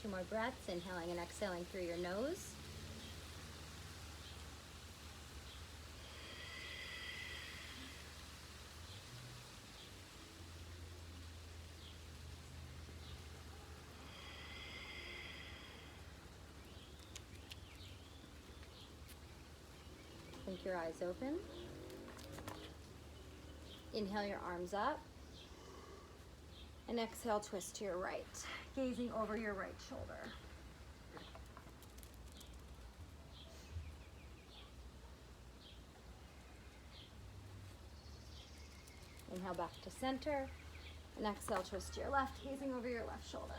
2 more breaths, inhaling and exhaling through your nose. Blink your eyes open. Inhale your arms up. And exhale, twist to your right, gazing over your right shoulder. Inhale back to center. And exhale, twist to your left, gazing over your left shoulder.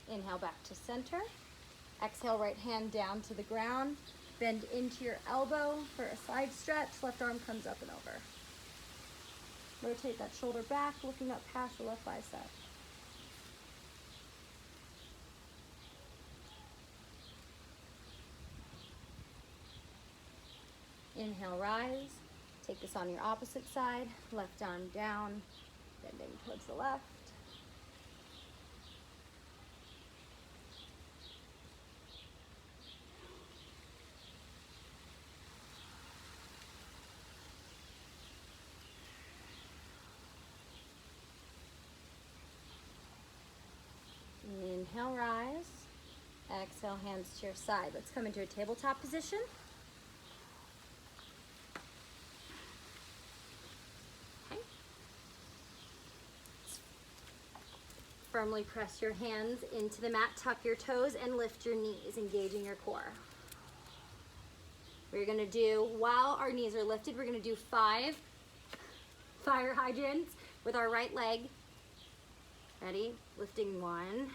Inhale back to center. Exhale, right hand down to the ground. Bend into your elbow for a side stretch. Left arm comes up and over. Rotate that shoulder back, looking up past the left bicep. Inhale, rise. Take this on your opposite side. Left arm down, bending towards the left. Inhale, rise. Exhale, hands to your side. Let's come into a tabletop position. Okay. Firmly press your hands into the mat, tuck your toes, and lift your knees, engaging your core. We're gonna do, while our knees are lifted, we're gonna do 5 fire hydrants with our right leg. Ready? Lifting 1,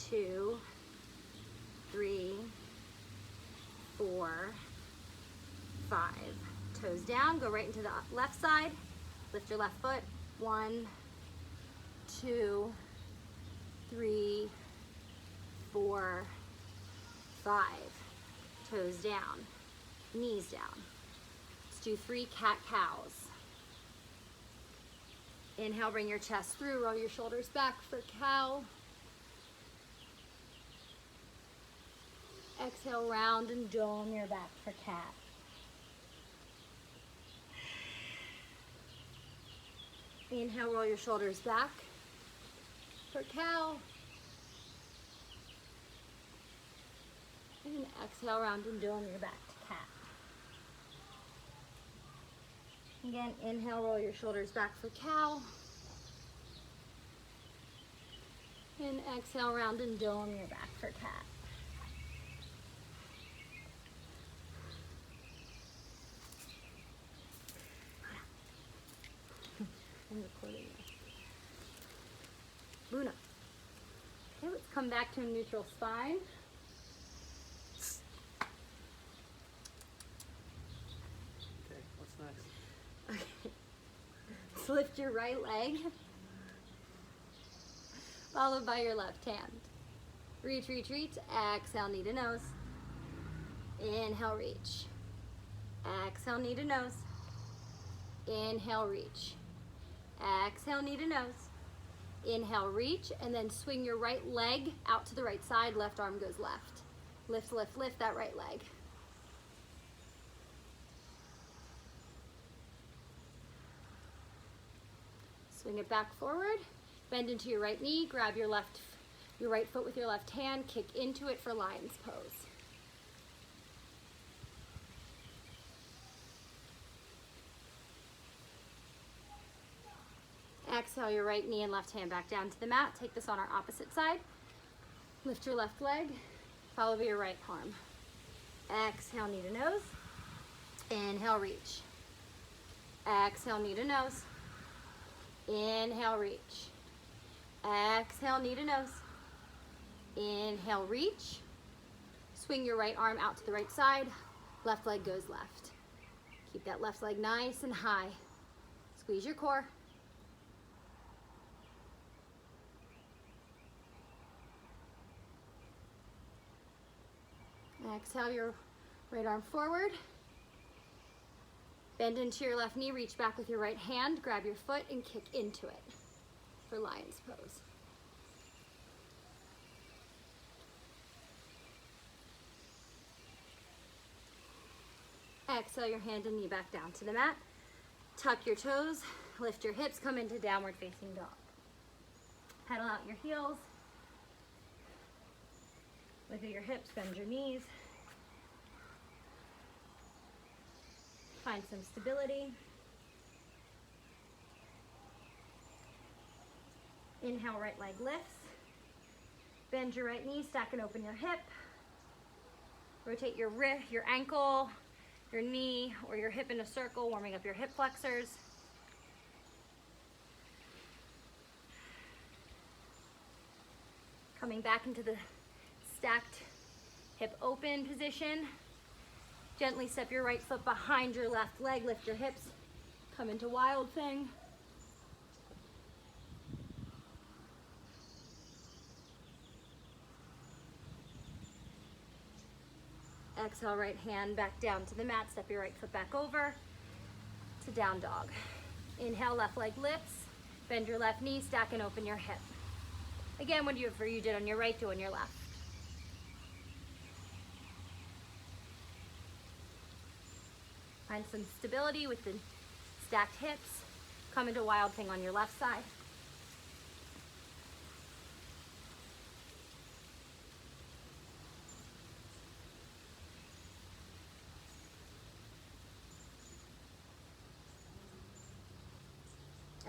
2, 3, 4, 5. Toes down, go right into the left side. Lift your left foot. 1, 2, 3, 4, 5. Toes down, knees down. Let's do 3 cat-cows. Inhale, bring your chest through, roll your shoulders back for cow. Exhale, round and dome your back for cat. Inhale, roll your shoulders back for cow. And exhale, round and dome your back to cat. Again, inhale, roll your shoulders back for cow. And exhale, round and dome your back for cat. I'm recording this. Luna. Okay, let's come back to a neutral spine. Okay, what's next? Okay. Let's lift your right leg, followed by your left hand. Reach, reach, reach. Exhale, knee to nose. Inhale, reach. Exhale, knee to nose. Inhale, reach. Exhale, knee to nose. Inhale, reach, and then swing your right leg out to the right side. Left arm goes left. Lift, lift, lift that right leg. Swing it back forward. Bend into your right knee. Grab your right foot with your left hand. Kick into it for lion's pose. Exhale your right knee and left hand back down to the mat. Take this on our opposite side. Lift your left leg, follow your right arm. Exhale, knee to nose. Inhale, reach. Exhale, knee to nose. Inhale, reach. Exhale, knee to nose. Inhale, reach. Swing your right arm out to the right side. Left leg goes left. Keep that left leg nice and high. Squeeze your core. Exhale your Right arm forward. Bend into your left knee, reach back with your right hand, grab your foot and kick into it for lion's pose. Exhale your hand and knee back down to the mat. Tuck your toes, lift your hips, come into downward facing dog. Pedal out your heels. Wiggle your hips, bend your knees. Find some stability. Inhale, right leg lifts. Bend your right knee, stack and open your hip. Rotate your wrist, your ankle, your knee, or your hip in a circle, warming up your hip flexors. Coming back into the stacked hip open position. Gently step your right foot behind your left leg, lift your hips, come into wild thing. Exhale, right hand back down to the mat, step your right foot back over to down dog. Inhale, left leg lifts, bend your left knee, stack and open your hip. Again, whatever you did on your right, do on your left. Find some stability with the stacked hips. Come into wild thing on your left side.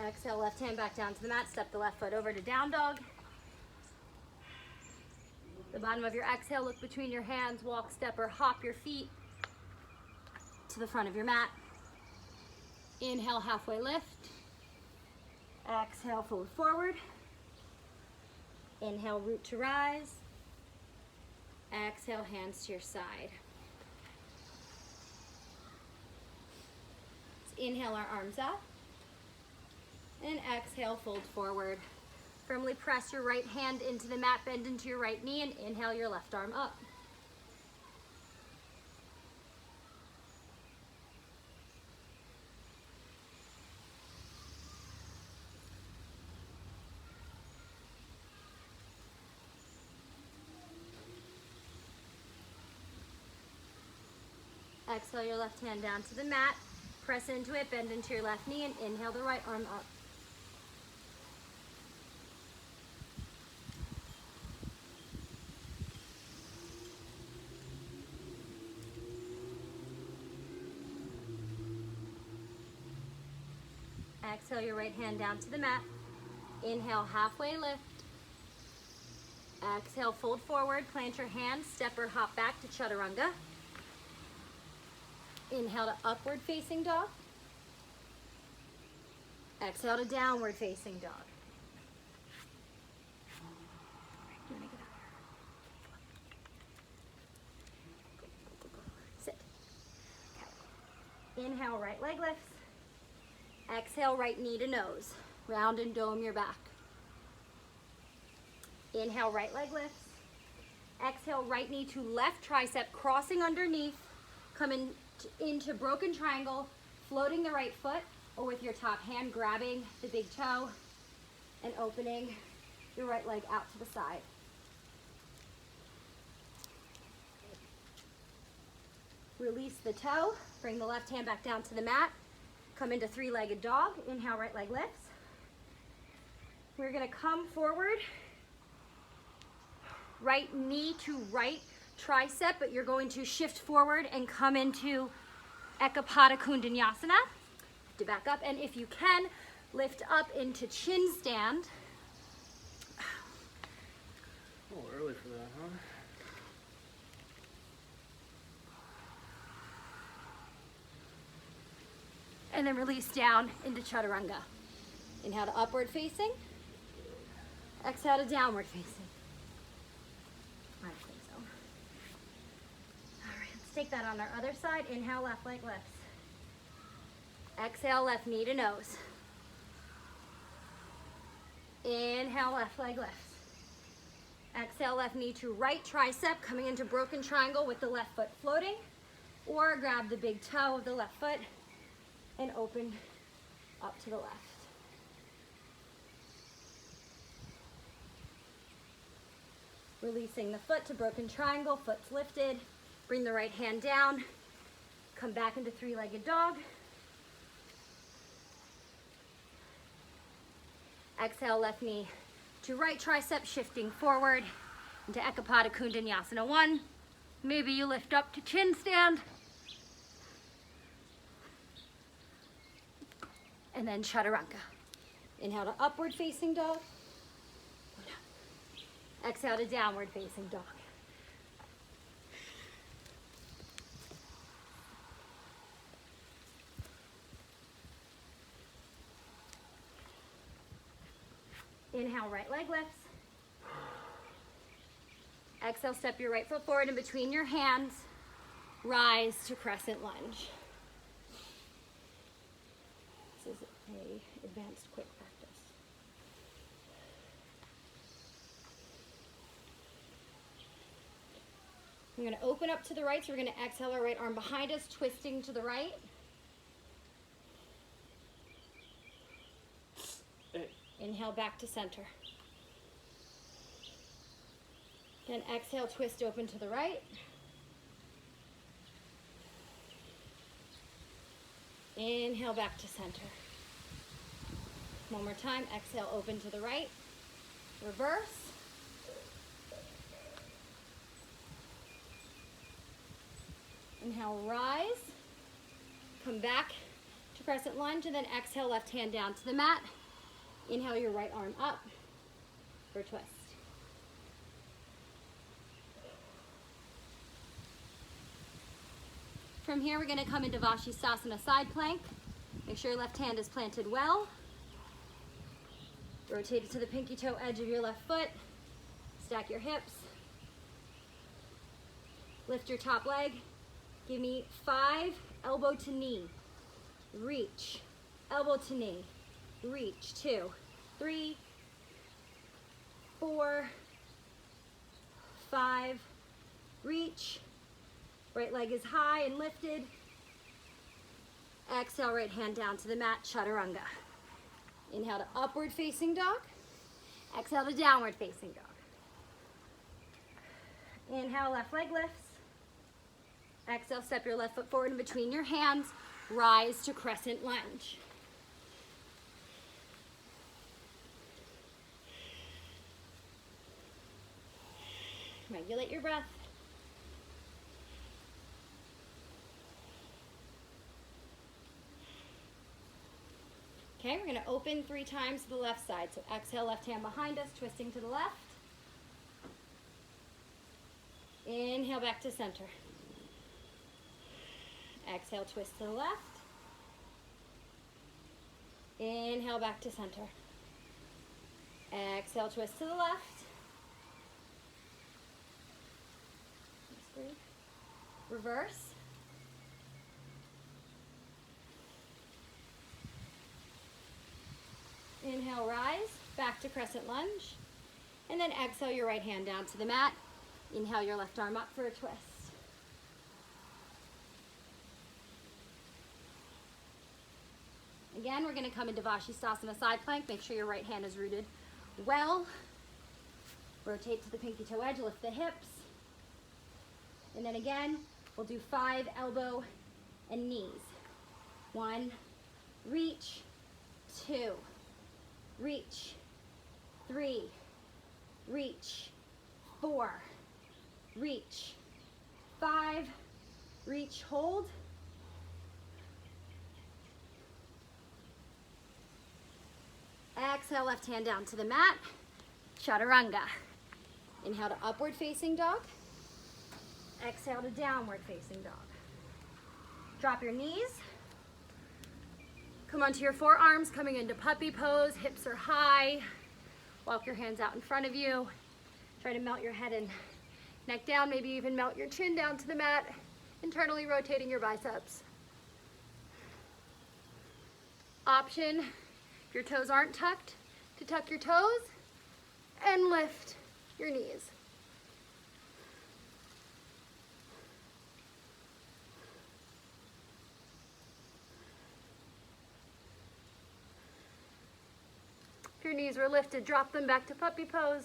Exhale, left hand back down to the mat. Step the left foot over to down dog. The bottom of your exhale, look between your hands, walk, step, or hop your feet to the front of your mat. Inhale, halfway lift. Exhale, fold forward. Inhale, root to rise. Exhale, hands to your side. Let's inhale our arms up. And exhale, fold forward. Firmly press your right hand into the mat, bend into your right knee, and inhale your left arm up. Exhale your left hand down to the mat, press into it, bend into your left knee, and inhale the right arm up. Exhale your right hand down to the mat. Inhale, halfway lift. Exhale, fold forward, plant your hands, step or hop back to chaturanga. Inhale to upward facing dog. Exhale to downward facing dog. Sit. Okay. Inhale, right leg lifts. Exhale, right knee to nose. Round and dome your back. Inhale, right leg lifts. Exhale, right knee to left tricep, crossing underneath. Come into broken triangle, floating the right foot, or with your top hand, grabbing the big toe and opening your right leg out to the side. Release the toe, bring the left hand back down to the mat. Come into three-legged dog. Inhale, right leg lifts. We're gonna come forward. Right knee to right tricep, but you're going to shift forward and come into Ekapada Kundanyasana. To back up, and if you can, lift up into chin stand. Oh, early for that, huh? And then release down into chaturanga. Inhale to upward facing. Exhale to downward facing. I think so. All right, let's take that on our other side. Inhale, left leg lifts. Exhale, left knee to nose. Inhale, left leg lifts. Exhale, left knee to right tricep, coming into broken triangle with the left foot floating. or grab the big toe of the left foot and open up to the left. Releasing the foot to broken triangle, foot's lifted. Bring the right hand down. Come back into three-legged dog. Exhale, left knee to right tricep, shifting forward into Ekapada Kundanyasana 1. Maybe you lift up to chin stand. And then chaturanga. Inhale to upward facing dog. Exhale to downward facing dog. Inhale, right leg lifts. Exhale, step your right foot forward in between your hands. Rise to crescent lunge. This is an advanced quick practice. We're going to open up to the right, so we're going to exhale our right arm behind us, twisting to the right. Inhale, back to center. Then exhale, twist open to the right. Inhale, back to center. One more time, exhale, open to the right. Reverse. Inhale, rise. Come back to crescent lunge, and then exhale, left hand down to the mat. Inhale your right arm up for a twist. From here, we're going to come into Vashisthasana side plank. Make sure your left hand is planted well. Rotate it to the pinky toe edge of your left foot. Stack your hips. Lift your top leg. Give me 5, elbow to knee. Reach, elbow to knee. Reach, 2, 3, 4, 5, reach. Right leg is high and lifted. Exhale, right hand down to the mat, chaturanga. Inhale to upward facing dog. Exhale to downward facing dog. Inhale, left leg lifts. Exhale, step your left foot forward in between your hands. Rise to crescent lunge. Regulate your breath. Okay, we're going to open 3 times to the left side. So exhale, left hand behind us, twisting to the left. Inhale, back to center. Exhale, twist to the left. Inhale, back to center. Exhale, twist to the left. Reverse. Inhale, rise, back to crescent lunge. And then exhale your right hand down to the mat. Inhale your left arm up for a twist. Again, we're going to come into Vashisthasana side plank. Make sure your right hand is rooted well. Rotate to the pinky toe edge, lift the hips. And then again, we'll do 5 elbow and knees. 1, reach, 2, reach, 3, reach, 4, reach, 5, reach, hold. Exhale, left hand down to the mat, chaturanga. Inhale to upward facing dog. Exhale to downward facing dog. Drop your knees. Come onto your forearms, coming into puppy pose. Hips are high. Walk your hands out in front of you. Try to melt your head and neck down. Maybe even melt your chin down to the mat. Internally rotating your biceps. Option, if your toes aren't tucked, to tuck your toes and lift your knees. knees were lifted, drop them back to puppy pose.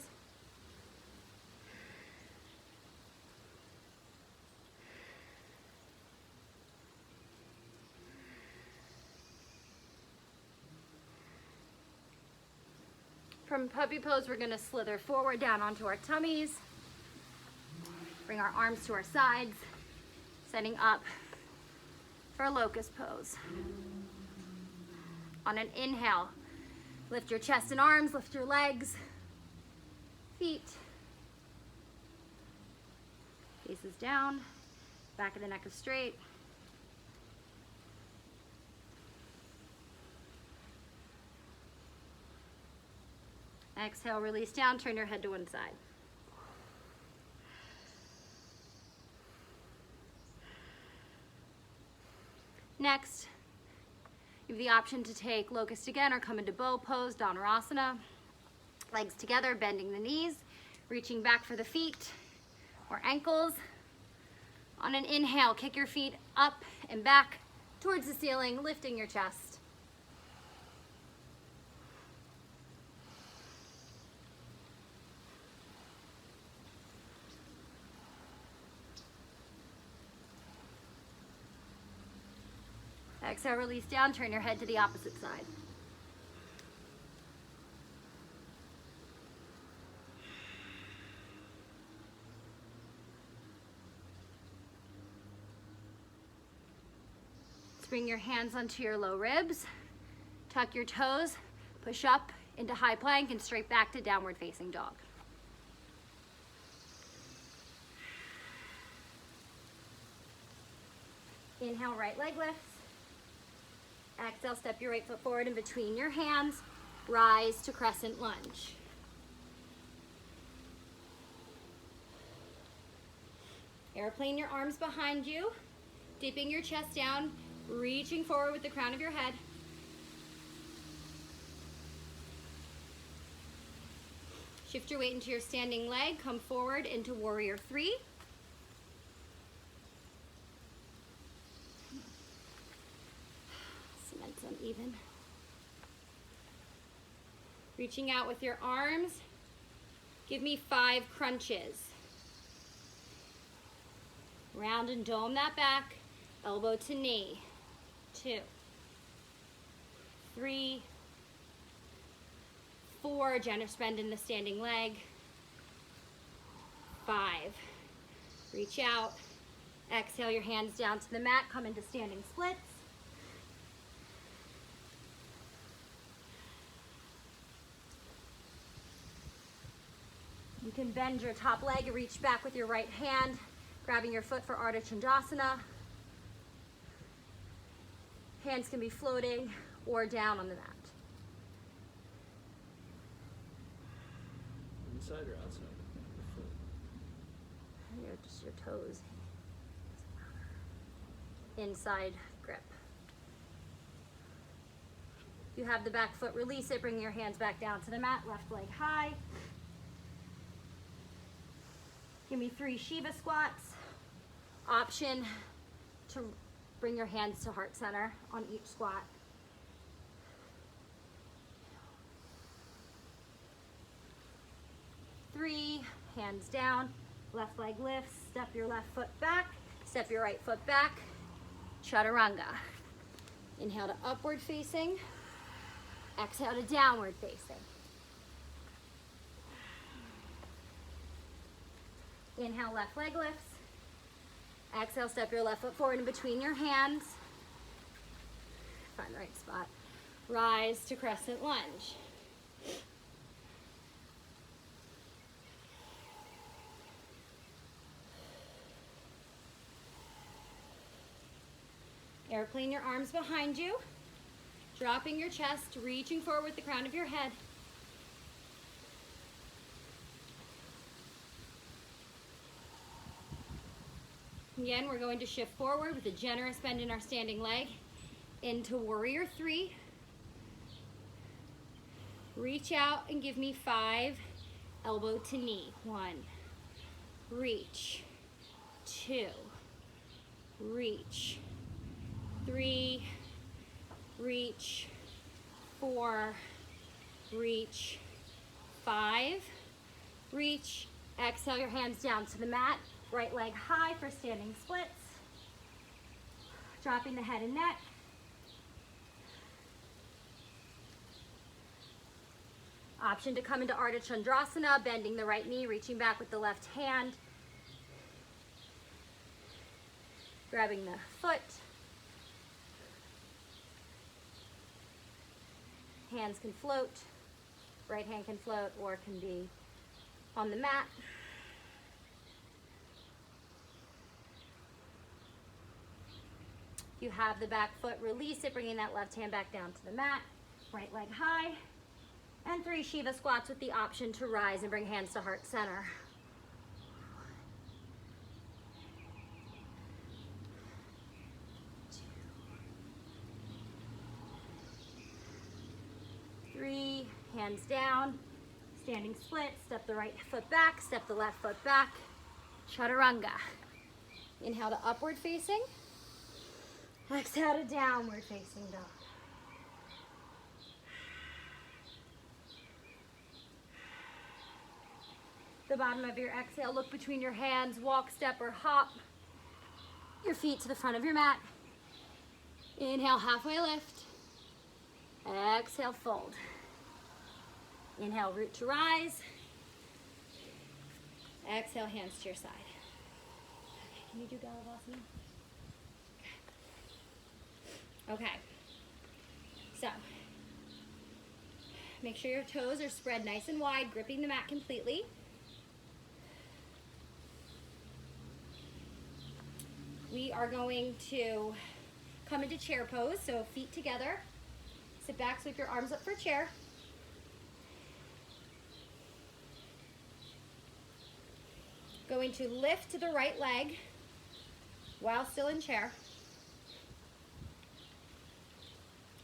From puppy pose, we're gonna slither forward down onto our tummies. Bring our arms to our sides, setting up for locust pose. On an inhale, lift your chest and arms, lift your legs, feet. Faces down, back of the neck is straight. Exhale, release down, turn your head to one side. Next, you have the option to take locust again or come into bow pose, Dhanurasana. Legs together, bending the knees, reaching back for the feet or ankles. On an inhale, kick your feet up and back towards the ceiling, lifting your chest. Exhale, release down, turn your head to the opposite side. Let's bring your hands onto your low ribs, tuck your toes, push up into high plank and straight back to downward facing dog. Inhale, right leg lifts. Exhale, step your right foot forward in between your hands. Rise to crescent lunge. Airplane your arms behind you, dipping your chest down, reaching forward with the crown of your head. Shift your weight into your standing leg, come forward into warrior three. Uneven. Reaching out with your arms, give me 5 crunches. Round and dome that back, elbow to knee. 2, 3, 4, generous bend in the standing leg. 5, reach out, exhale your hands down to the mat, come into standing splits. You can bend your top leg and reach back with your right hand, grabbing your foot for Ardha Chandrasana. Hands can be floating or down on the mat. Inside or outside? Just your toes. Inside grip. If you have the back foot, release it, bring your hands back down to the mat, left leg high. Give me 3 Shiva squats. Option to bring your hands to heart center on each squat. Three, hands down, left leg lifts, step your left foot back, step your right foot back, chaturanga. Inhale to upward facing, exhale to downward facing. Inhale, left leg lifts. Exhale, step your left foot forward in between your hands. Find the right spot. Rise to crescent lunge. Airplane your arms behind you. Dropping your chest, reaching forward with the crown of your head. Again, we're going to shift forward with a generous bend in our standing leg into warrior three. Reach out and give me 5, elbow to knee. 1, reach, 2, reach, 3, reach, 4, reach, 5, reach, exhale your hands down to the mat, right leg high for standing splits, dropping the head and neck. Option to come into Ardha Chandrasana, bending the right knee, reaching back with the left hand, grabbing the foot, hands can float, right hand can float or can be on the mat. If you have the back foot, release it, bringing that left hand back down to the mat, right leg high, and 3 Shiva squats with the option to rise and bring hands to heart center. 3, hands down, standing split, step the right foot back, step the left foot back, chaturanga. Inhale to upward facing, exhale to downward facing dog. The bottom of your exhale, look between your hands, walk, step, or hop your feet to the front of your mat. Inhale, halfway lift. Exhale, fold. Inhale, root to rise. Exhale, hands to your side. Can you do Galavasana? Okay. So, make sure your toes are spread nice and wide, gripping the mat completely. We are going to come into chair pose, so feet together. Sit back, sweep your arms up for chair. Going to lift to the right leg while still in chair.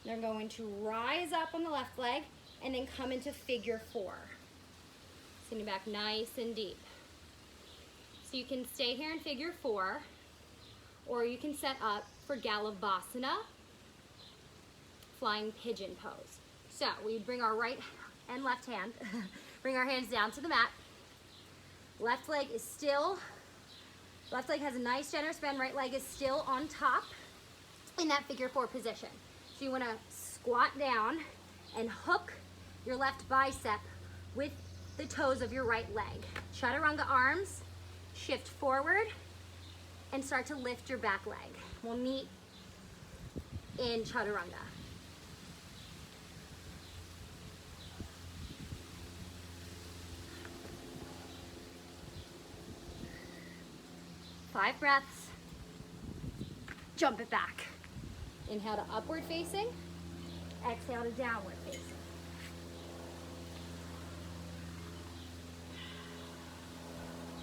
Then going to rise up on the left leg and then come into figure 4. Sitting back nice and deep. So you can stay here in figure 4, or you can set up for Galavasana, flying pigeon pose. So we bring our right and left hand, bring our hands down to the mat. Left leg is still, left leg has a nice generous bend, right leg is still on top in that figure 4 position. So you wanna squat down and hook your left bicep with the toes of your right leg. Chaturanga arms, shift forward, and start to lift your back leg. We'll meet in chaturanga. Five breaths. Jump it back. Inhale to upward facing. Exhale to downward facing.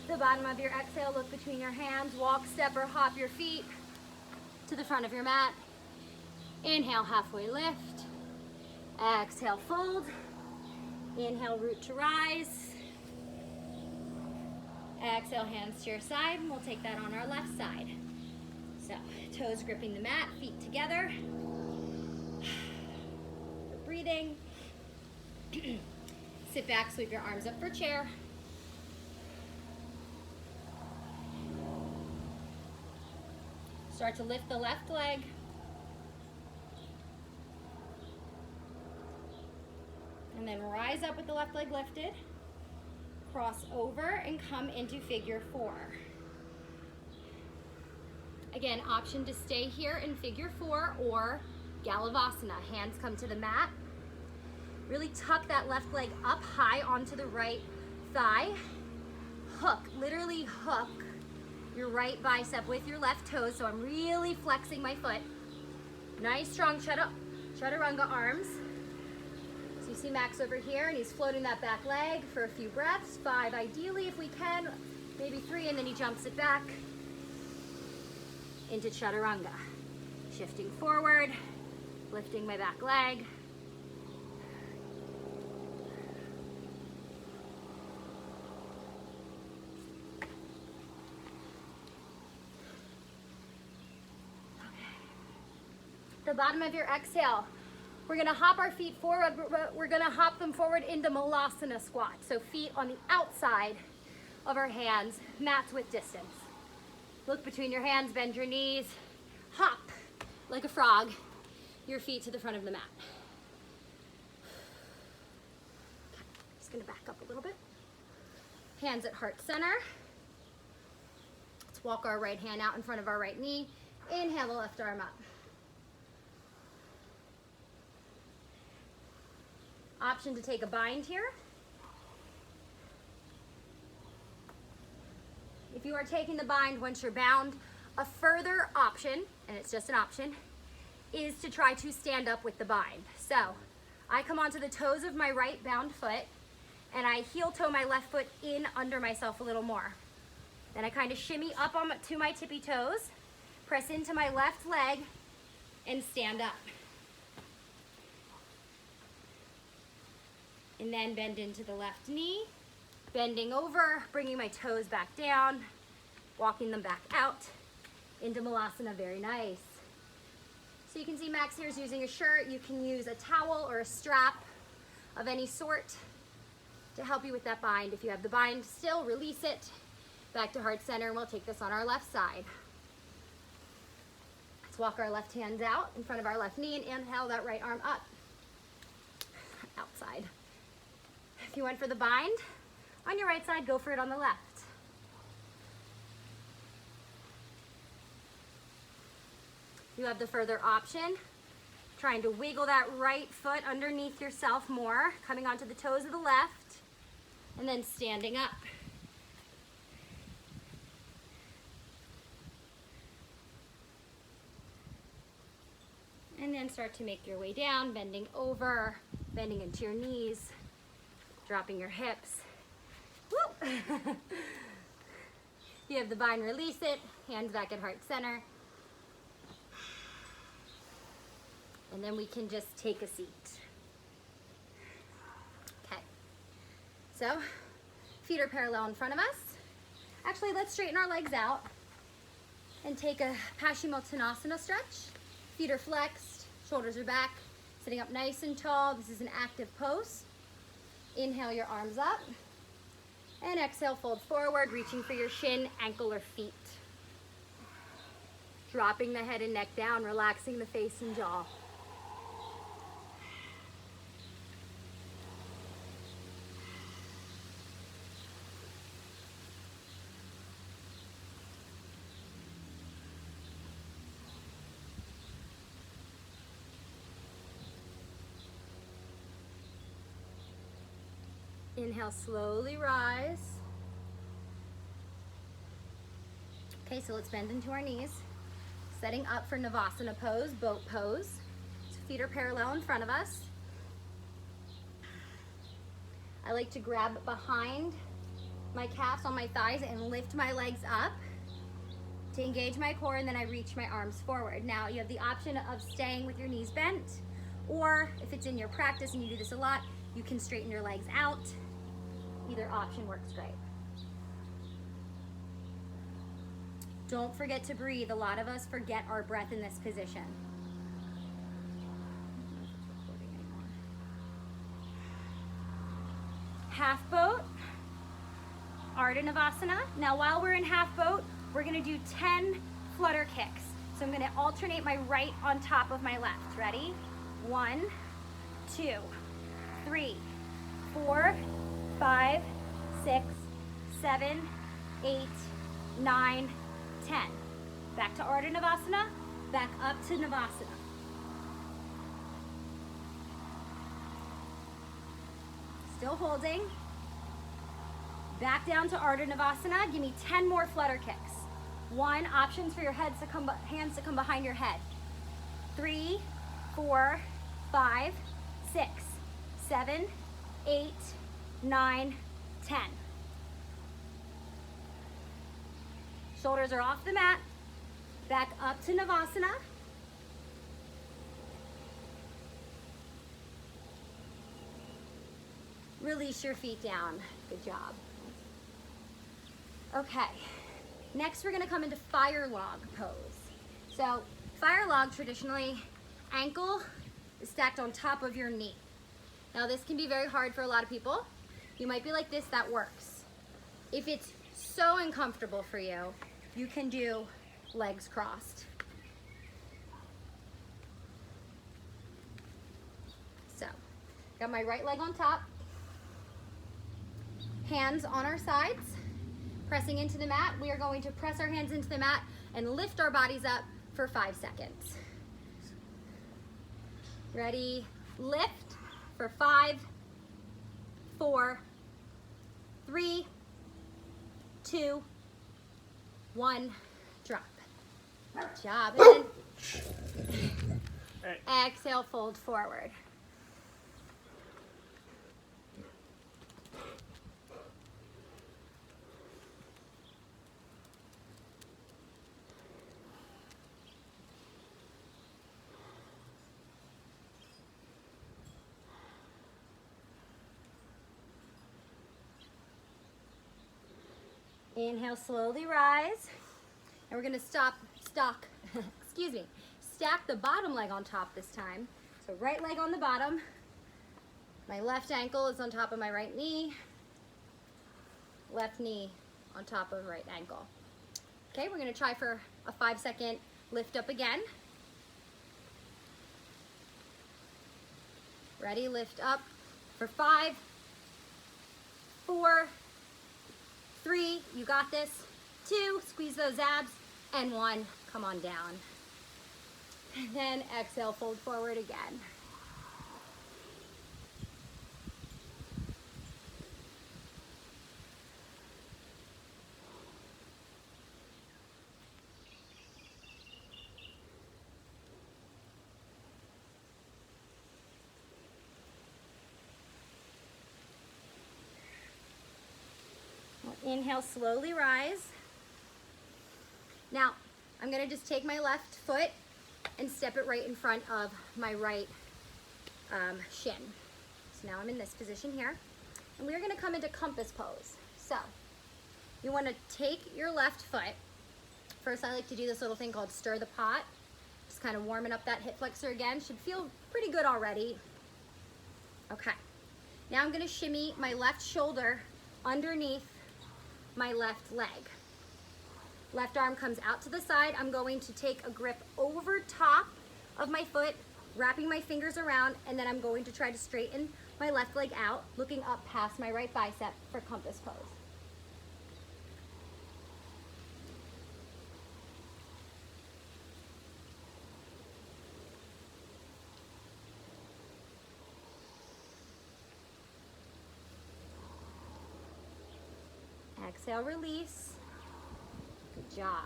The bottom of your exhale, look between your hands, walk, step, or hop your feet to the front of your mat. Inhale, halfway lift. Exhale, fold. Inhale, root to rise. Exhale, hands to your side, and we'll take that on our left side. So, toes gripping the mat, feet together. Breathing. Sit back, sweep your arms up for chair. Start to lift the left leg. And then rise up with the left leg lifted. Cross over and come into figure 4. Again, option to stay here in figure 4 or Galavasana. Hands come to the mat. Really tuck that left leg up high onto the right thigh. Hook, literally hook your right bicep with your left toe, so I'm really flexing my foot. Nice strong chaturanga arms. So you see Max over here, and he's floating that back leg for a few breaths, 5 ideally if we can, maybe 3, and then he jumps it back into chaturanga. Shifting forward, lifting my back leg. The bottom of your exhale, We're gonna hop our feet forward, but we're gonna hop them forward into Malasana squat. So feet on the outside of our hands, mats with distance. Look between your hands, bend your knees, hop like a frog, your feet to the front of the mat. Okay, just gonna back up a little bit. Hands at heart center. Let's walk our right hand out in front of our right knee. Inhale the left arm up. Option to take a bind here. If you are taking the bind once you're bound, a further option, and it's just an option, is to try to stand up with the bind. So I come onto the toes of my right bound foot and I heel toe my left foot in under myself a little more. Then I kind of shimmy up to my tippy toes, press into my left leg, and stand up. And then bend into the left knee, bending over, bringing my toes back down, walking them back out into Malasana, very nice. So you can see Max here is using a shirt. You can use a towel or a strap of any sort to help you with that bind. If you have the bind still, release it. Back to heart center, and we'll take this on our left side. Let's walk our left hands out in front of our left knee and inhale that right arm up. Outside. If you went for the bind on your right side, go for it on the left. You have the further option, trying to wiggle that right foot underneath yourself more, coming onto the toes of the left, and then standing up. And then start to make your way down, bending over, bending into your knees, dropping your hips. Woo! You have the bind, release it, hands back at heart center. And then we can just take a seat. Okay. So, feet are parallel in front of us. Actually, let's straighten our legs out and take a Paschimottanasana stretch. Feet are flexed, shoulders are back, sitting up nice and tall. This is an active pose. Inhale your arms up. And exhale, fold forward, reaching for your shin, ankle, or feet. Dropping the head and neck down, relaxing the face and jaw. Inhale, slowly rise. Okay, so let's bend into our knees. Setting up for Navasana pose, boat pose. So feet are parallel in front of us. I like to grab behind my calves on my thighs and lift my legs up to engage my core, and then I reach my arms forward. Now you have the option of staying with your knees bent, or if it's in your practice and you do this a lot, you can straighten your legs out. Either option works great. Don't forget to breathe. A lot of us forget our breath in this position. Half boat, Ardha Navasana. Now while we're in half boat, we're gonna do 10 flutter kicks. So I'm gonna alternate my right on top of my left. Ready? 1, 2, 3, 4, 5, 6, 7, 8, 9, 10. Back to Ardha Navasana, back up to Navasana. Still holding. Back down to Ardha Navasana. Give me 10 more flutter kicks. 1, options for your hands to come behind your head. 3, 4, 5, 6, 7, 8, 9, 10. Shoulders are off the mat. Back up to Navasana. Release your feet down. Good job. Okay. Next, we're going to come into fire log pose. So, fire log traditionally, ankle is stacked on top of your knee. Now this can be very hard for a lot of people. You might be like this, that works. If it's so uncomfortable for you, you can do legs crossed. So, got my right leg on top, hands on our sides, pressing into the mat. We are going to press our hands into the mat and lift our bodies up for 5 seconds. Ready, lift for 5, 4, 3, 2, 1, drop. Good job. And then exhale, fold forward. Inhale, slowly rise. And we're gonna stack the bottom leg on top this time. So right leg on the bottom. My left ankle is on top of my right knee. Left knee on top of right ankle. Okay, we're gonna try for a 5-second lift up again. Ready, lift up for 5, 4, 3, you got this. 2, squeeze those abs, and 1, come on down. And then exhale, fold forward again. Inhale, slowly rise. Now, I'm gonna just take my left foot and step it right in front of my right shin. So now I'm in this position here. And we're gonna come into compass pose. So, you wanna take your left foot. First, I like to do this little thing called stir the pot. Just kind of warming up that hip flexor again. Should feel pretty good already. Okay. Now I'm gonna shimmy my left shoulder underneath my left leg. Left arm comes out to the side. I'm going to take a grip over top of my foot, wrapping my fingers around, and then I'm going to try to straighten my left leg out, looking up past my right bicep for compass pose. Exhale, release. Good job.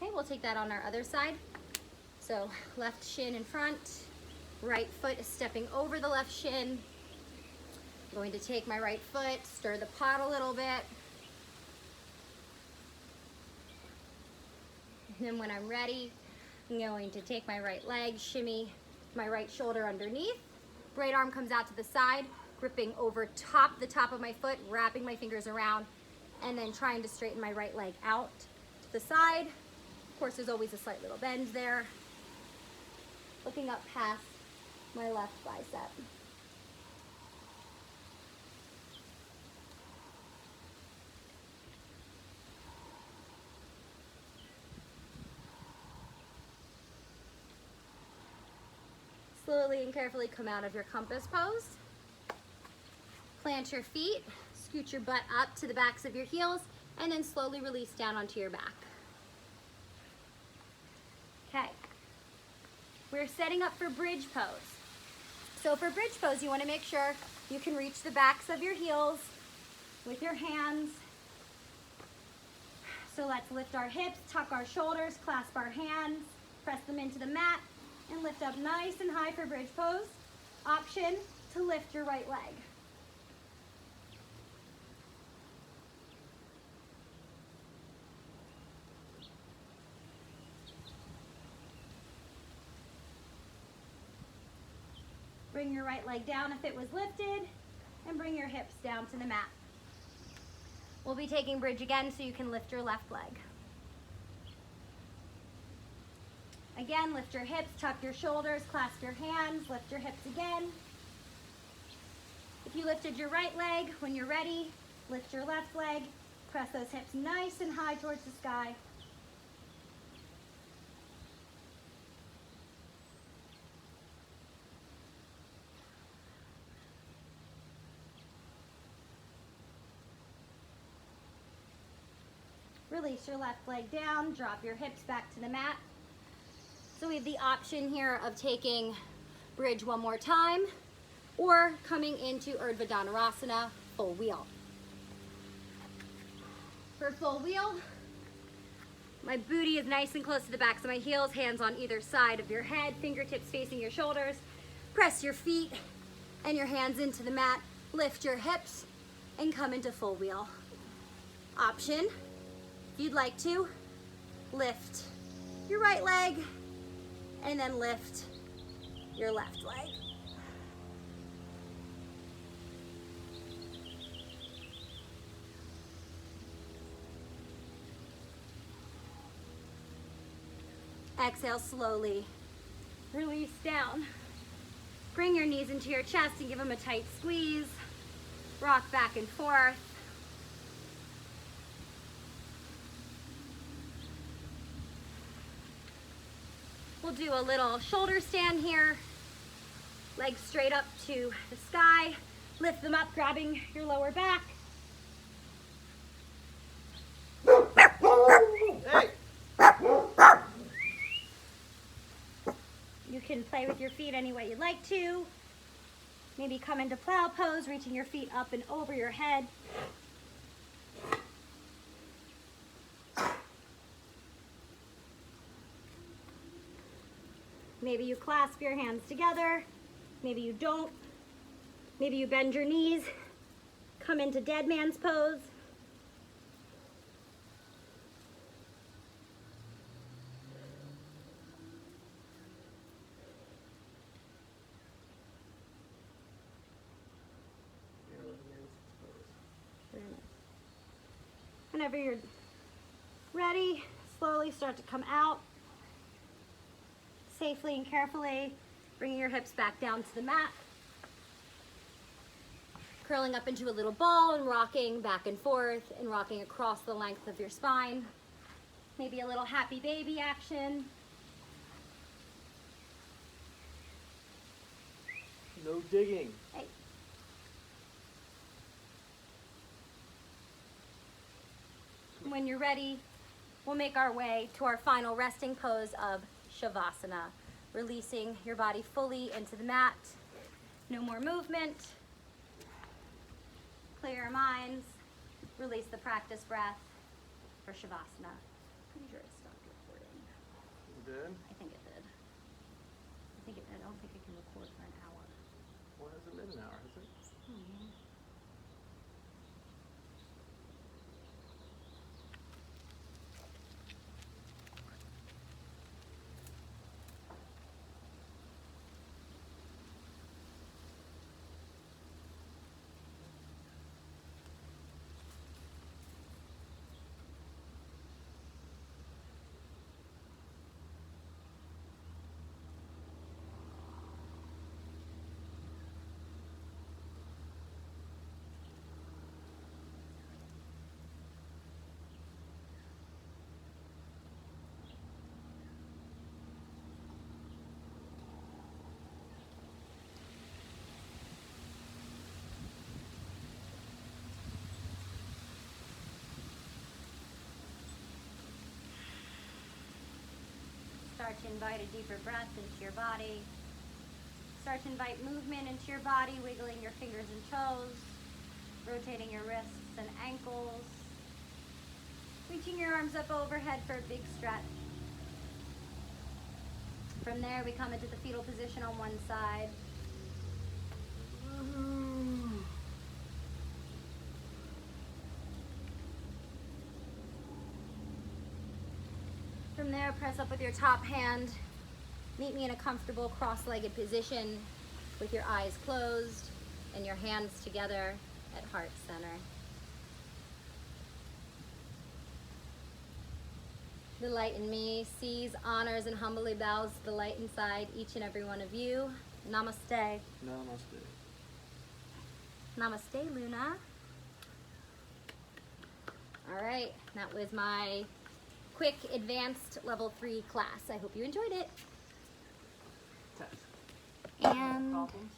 Okay, we'll take that on our other side. So left shin in front, right foot is stepping over the left shin. I'm going to take my right foot, stir the pot a little bit. And then when I'm ready, I'm going to take my right leg, shimmy my right shoulder underneath. Right arm comes out to the side, gripping over the top of my foot, wrapping my fingers around, and then trying to straighten my right leg out to the side. Of course, there's always a slight little bend there. Looking up past my left bicep. Slowly and carefully come out of your compass pose. Plant your feet. Scoot your butt up to the backs of your heels, and then slowly release down onto your back. Okay. We're setting up for bridge pose. So for bridge pose, you want to make sure you can reach the backs of your heels with your hands. So let's lift our hips, tuck our shoulders, clasp our hands, press them into the mat, and lift up nice and high for bridge pose. Option to lift your right leg. Bring your right leg down if it was lifted, and bring your hips down to the mat. We'll be taking bridge again so you can lift your left leg. Again, lift your hips, tuck your shoulders, clasp your hands, lift your hips again. If you lifted your right leg, when you're ready, lift your left leg, press those hips nice and high towards the sky. Release your left leg down, drop your hips back to the mat. So we have the option here of taking bridge one more time or coming into Urdhva Dhanurasana, full wheel. For full wheel, my booty is nice and close to the backs of my heels, hands on either side of your head, fingertips facing your shoulders. Press your feet and your hands into the mat, lift your hips, and come into full wheel. Option, if you'd like to, lift your right leg and then lift your left leg. Exhale slowly, release down. Bring your knees into your chest and give them a tight squeeze. Rock back and forth. We'll do a little shoulder stand here. Legs straight up to the sky. Lift them up, grabbing your lower back. Hey! You can play with your feet any way you'd like to. Maybe come into plow pose, reaching your feet up and over your head. Maybe you clasp your hands together. Maybe you don't. Maybe you bend your knees. Come into dead man's pose. Whenever you're ready, slowly start to come out. Safely and carefully, bringing your hips back down to the mat. Curling up into a little ball and rocking back and forth and rocking across the length of your spine. Maybe a little happy baby action. No digging. Hey. When you're ready, we'll make our way to our final resting pose of Shavasana, releasing your body fully into the mat. No more movement. Clear your minds. Release the practice breath for Shavasana. Pretty sure it stopped recording. You did? I think it did. I don't think it can record for an hour. Well, it hasn't been an hour, has it? Start to invite a deeper breath into your body. Start to invite movement into your body, wiggling your fingers and toes, rotating your wrists and ankles, reaching your arms up overhead for a big stretch. From there, we come into the fetal position on one side. From there, press up with your top hand. Meet me in a comfortable cross-legged position with your eyes closed and your hands together at heart center. The light in me sees, honors, and humbly bows to the light inside each and every one of you. Namaste. Namaste. Namaste, Luna. All right, that was my quick advanced level 3 class. I hope you enjoyed it. Test. And Problems?